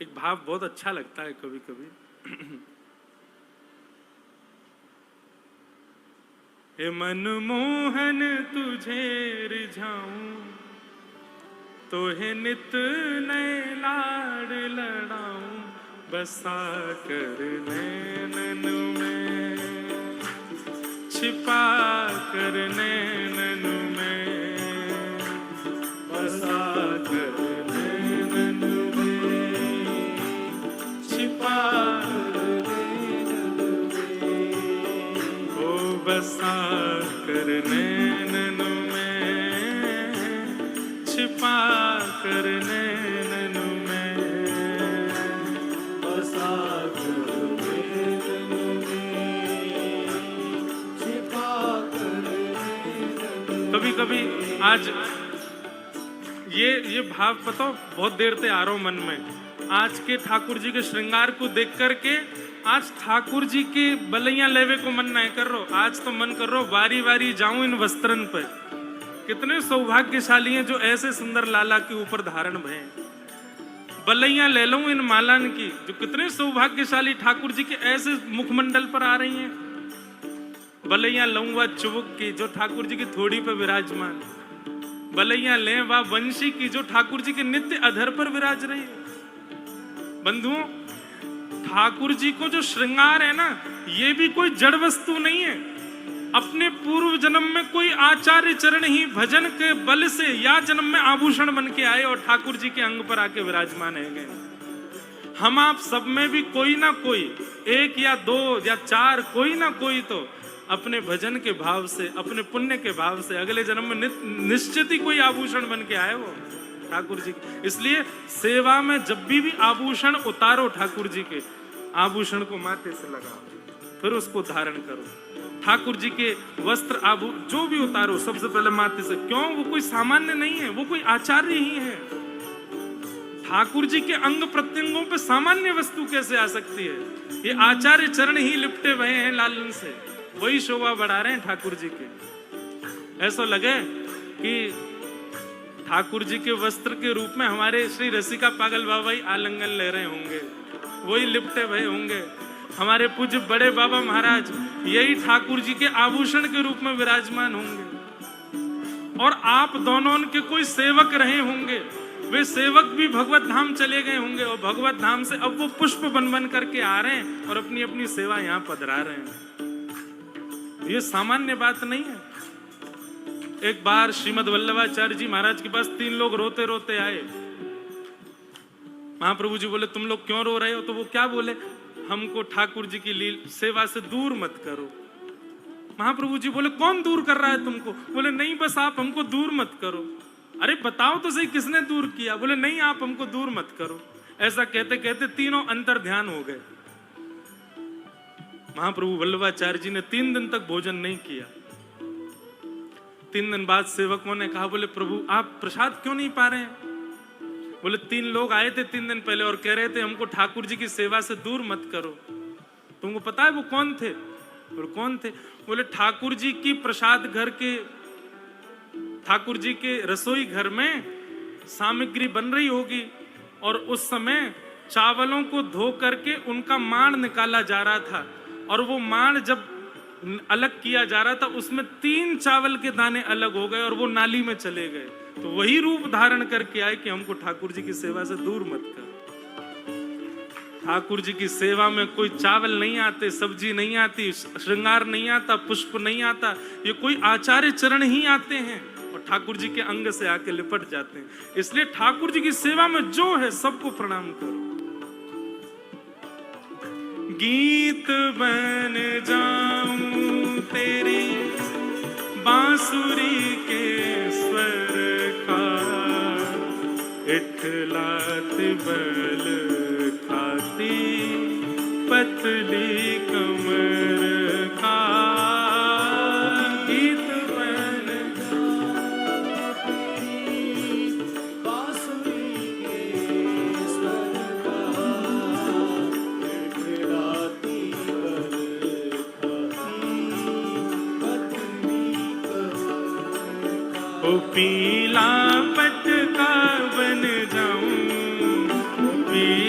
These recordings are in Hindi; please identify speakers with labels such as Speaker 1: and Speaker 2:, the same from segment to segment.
Speaker 1: एक भाव बहुत अच्छा लगता है कभी कभी। हे मनमोहन तुझे रिझाऊं, तो हे नित नए लाड लड़ाऊं, बसा कर नैनन में, छिपा कर नैनन में, बसा कर नैनन में, छिपा कर नैनन में, ओ बसा कर नैनन में, छिपा कर नैनन में, बसा कर नैनन में, छिपा कर नैनन में। कभी कभी आज ये भाव पता बहुत देर से आ रहा हूं मन में। आज के ठाकुर जी के श्रृंगार को देख करके आज ठाकुर जी के बलैया लेवे को मन नहीं कर रहा। आज तो मन कर रहा वारी वारी जाऊं इन वस्त्रन पे। कितने सौभाग्यशाली हैं जो ऐसे सुंदर लाला के ऊपर धारण भये। बलैया ले लूं इन मालन की, जो कितने सौभाग्यशाली ठाकुर जी के ऐसे मुखमंडल पर आ रही हैं। बलैया लऊंगा चुबुक की जो ठाकुर जी की थोड़ी पे विराजमान, बलैया ले वा वंशी की जो ठाकुर जी के नित्य अधर पर विराज रही है। बंधुओं, ठाकुर जी को जो श्रृंगार है ना, ये भी कोई जड़ वस्तु नहीं है। अपने पूर्व जन्म में कोई आचार्य चरण ही भजन के बल से या जन्म में आभूषण बन के आए और ठाकुर जी के अंग पर आके विराजमान है गए। हम आप सब में भी कोई ना कोई, एक या दो या चार, कोई ना कोई तो अपने भजन के भाव से, अपने पुण्य के भाव से अगले जन्म में निश्चित ही कोई आभूषण बन के आए वो ठाकुर जी। इसलिए सेवा में जब भी आभूषण उतारो ठाकुर जी के, आभूषण को माथे से लगाओ, फिर उसको धारण करो। ठाकुर जी के वस्त्र आभू जो भी उतारो सबसे पहले माथे से। क्यों? वो कोई सामान्य नहीं है, वो कोई आचार्य ही है। ठाकुर जी के अंग प्रत्यंगों पे सामान्य वस्तु कैसे आ सकती है? ये आचार्य चरण ही लिपटे हुए हैं लालन से, वही शोभा बढ़ा रहे हैं ठाकुर जी के। ऐसा लगे कि ठाकुर जी के वस्त्र के रूप में हमारे श्री रसिका पागल बाबा ही आलिंगन ले रहे होंगे, वही लिपटे हुए होंगे। हमारे पूज्य बड़े बाबा महाराज यही ठाकुर जी के आभूषण के रूप में विराजमान होंगे। और आप दोनों उनके कोई सेवक रहे होंगे, वे सेवक भी भगवत धाम चले गए होंगे और भगवत धाम से अब वो पुष्प बन बन करके आ रहे हैं और अपनी अपनी सेवा यहाँ पधरा रहे हैं। ये सामान्य बात नहीं है। एक बार श्रीमद वल्लभाचार्य जी महाराज के पास 3 लोग रोते रोते आए। महाप्रभु जी बोले, तुम लोग क्यों रो रहे हो? तो वो क्या बोले? हमको ठाकुर जी की लीला सेवा से दूर मत करो। महाप्रभु जी बोले, कौन दूर कर रहा है तुमको? बोले, नहीं, बस आप हमको दूर मत करो। अरे बताओ तो सही, किसने दूर किया? बोले, नहीं, आप हमको दूर मत करो। ऐसा कहते कहते तीनों अंतर ध्यान हो गए। महाप्रभु वल्लभाचार्य जी ने 3 दिन तक भोजन नहीं किया। 3 दिन बाद सेवकों ने कहा, बोले प्रभु आप प्रसाद क्यों नहीं पा रहे हैं? बोले 3 लोग आए थे 3 दिन पहले और कह रहे थे हमको ठाकुर जी की सेवा से दूर मत करो। तुमको पता है वो कौन थे? और कौन थे? बोले ठाकुर जी की प्रसाद घर के, ठाकुर जी के रसोई घर में सामग्री बन रही होगी और उस समय चावलों को धो करके उनका मांड निकाला जा रहा था और वो मांड जब अलग किया जा रहा था उसमें 3 चावल के दाने अलग हो गए और वो नाली में चले गए। तो वही रूप धारण करके आए कि हमको ठाकुर जी की सेवा से दूर मत कर। ठाकुर जी की सेवा में कोई चावल नहीं आते, सब्जी नहीं आती, श्रृंगार नहीं आता, पुष्प नहीं आता, ये कोई आचार्य चरण ही आते हैं और ठाकुर जी के अंग से आके लिपट जाते हैं। इसलिए ठाकुर जी की सेवा में जो है सबको प्रणाम करो। गीत बन जाऊं तेरी बांसुरी के स्वर का, इठलात बल खाती पतली कमर का। गीत बन बांसुरी के स्वर का, इठलाती बल खाती पतली कमर का। ओ पीला पटका बन जाऊं,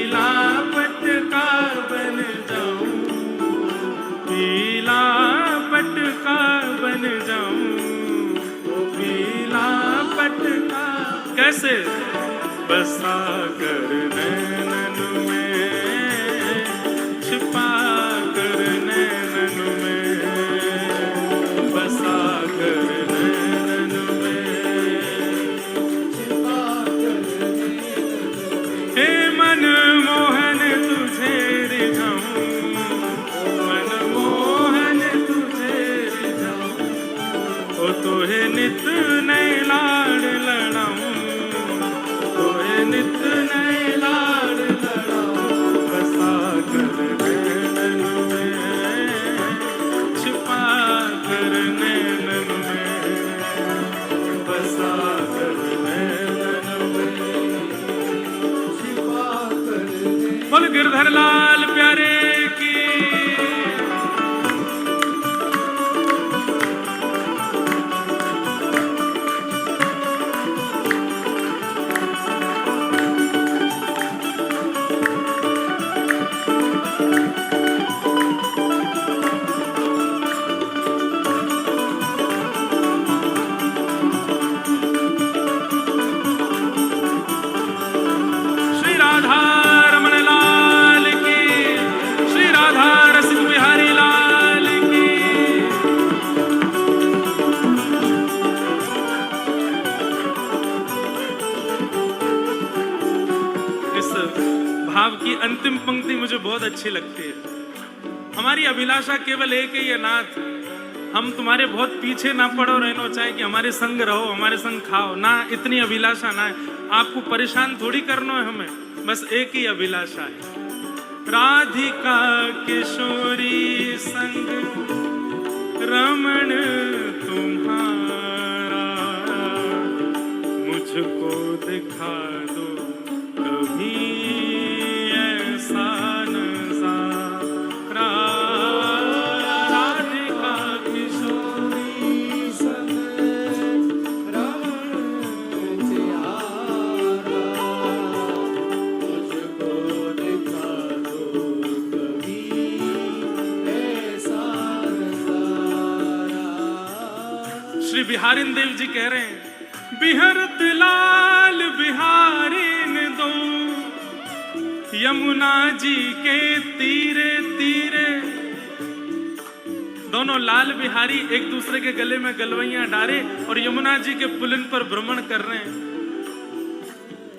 Speaker 1: पीला पटका बन जाऊं, पीला पटका बन जाऊं, पीला पटका। कैसे? बसा कर नैनन में, छिपा कर नैनन में, बसा कर नैनन में, छिपा कर नैनन में। हे मनमोहन तुझे रिझाऊं, मनमोहन तुझे रिझाऊं, ओ तोहे नित नए लाड़ लड़ाऊं, तोहे नित नए लाड़ लड़ाऊं, बसा कर नैनन में, छिपा कर नैनन में, बसा कर नैनन में, छिपा कर। बोल गिरधर लाल प्यारे की। श्री राधा रमण लाल की, श्री राधा रसिक बिहारी लाल की। इस भाव की अंतिम पंक्ति मुझे बहुत अच्छी लगती है। हमारी अभिलाषा केवल एक ही है नाथ, हम तुम्हारे बहुत पीछे ना पड़ो रहना, चाहे कि हमारे संग रहो, हमारे संग खाओ ना, इतनी अभिलाषा ना है। आपको परेशान थोड़ी करना है हमें, बस एक ही अभिलाषा है। राधिका किशोरी संग रमण तुम्हारा, मुझको दिखा दो कभी ऐसा नजारा। राधिका किशोरी संग रमण तुम्हारा, मुझको दिखा दो कभी ऐसा नजारा। श्री बिहारिन देव जी कह रहे हैं, बिहरत लाल बिहारिन दो, यमुना जी के तीरे तीरे। दोनों लाल बिहारी एक दूसरे के गले में गलवैयां डाले और यमुना जी के पुलिन पर भ्रमण कर रहे हैं।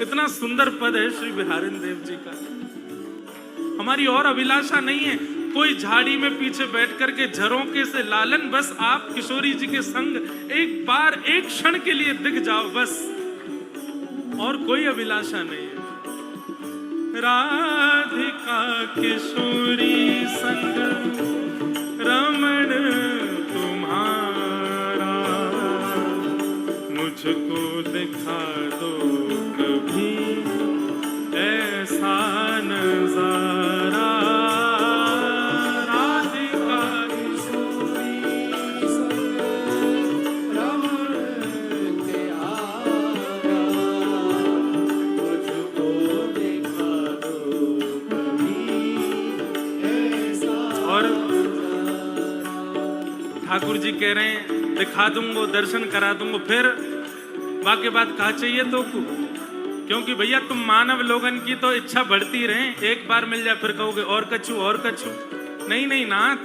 Speaker 1: इतना सुंदर पद है श्री बिहारिन देव जी का। हमारी और अभिलाषा नहीं है कोई झाड़ी में पीछे बैठ करके झरोके से लालन, बस आप किशोरी जी के संग एक बार एक क्षण के लिए दिख जाओ, बस, और कोई अभिलाषा नहीं है। राधिका किशोरी संग रमण तुम्हारा, मुझको दिखा दो कभी ऐसा नजारा। राधिका किशोरी संग रमण तुम्हारा, मुझको दिखा दो कभी ऐसा। और ठाकुर जी कह रहे हैं दिखा दूंगो, दर्शन करा दूंगो, फिर बाकी बात कहा चाहिए तो को, क्योंकि भैया तुम मानव लोगन की तो इच्छा बढ़ती रहे, एक बार मिल जाए फिर कहोगे और कछु और कछु। नहीं नहीं नाथ,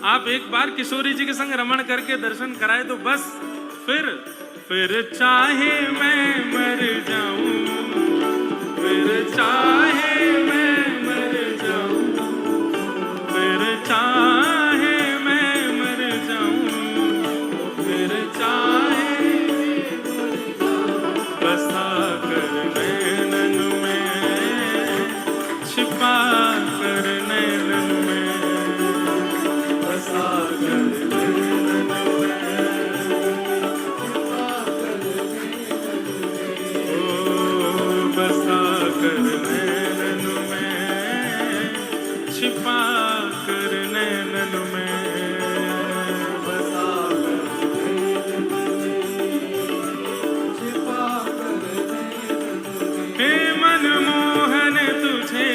Speaker 1: आप एक बार किशोरी जी के संग रमण करके दर्शन कराए तो बस, फिर चाहे मैं मर जाऊं, फिर चाहे मैं मर जाऊं, फिर चाहे मैं मर जाऊं, फिर चाहे बसा कर नैनन में, छिपा कर नैनन में, बसा कर नैनन में, छिपा कर बसा कर नैनन में, छिपा कर नैनन में, बसा कर छिपा कर। हे मनमोहन तुझे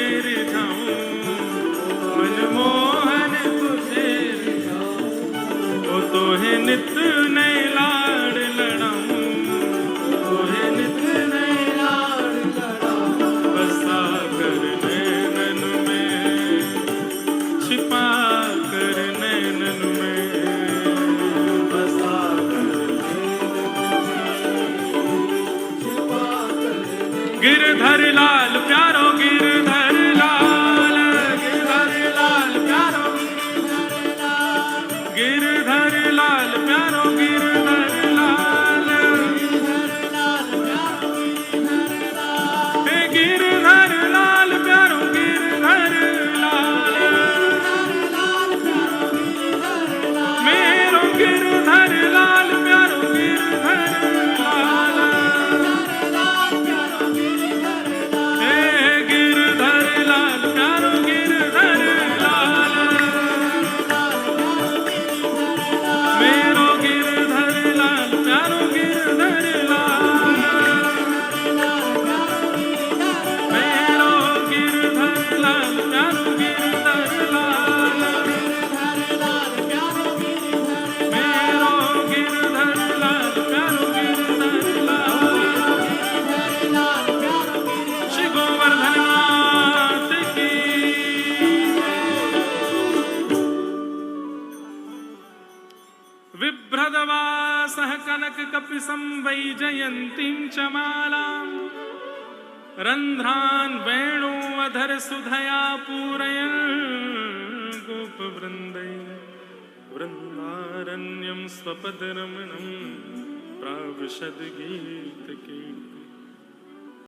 Speaker 1: मानसं वैजयन्तीं च मालां रन्ध्रान् वेणोऽधर सुधया पूरयन् गोपवृन्दै वृन्दारण्यं स्वपदरमणं प्राविशद् गीतकीर्तनम्।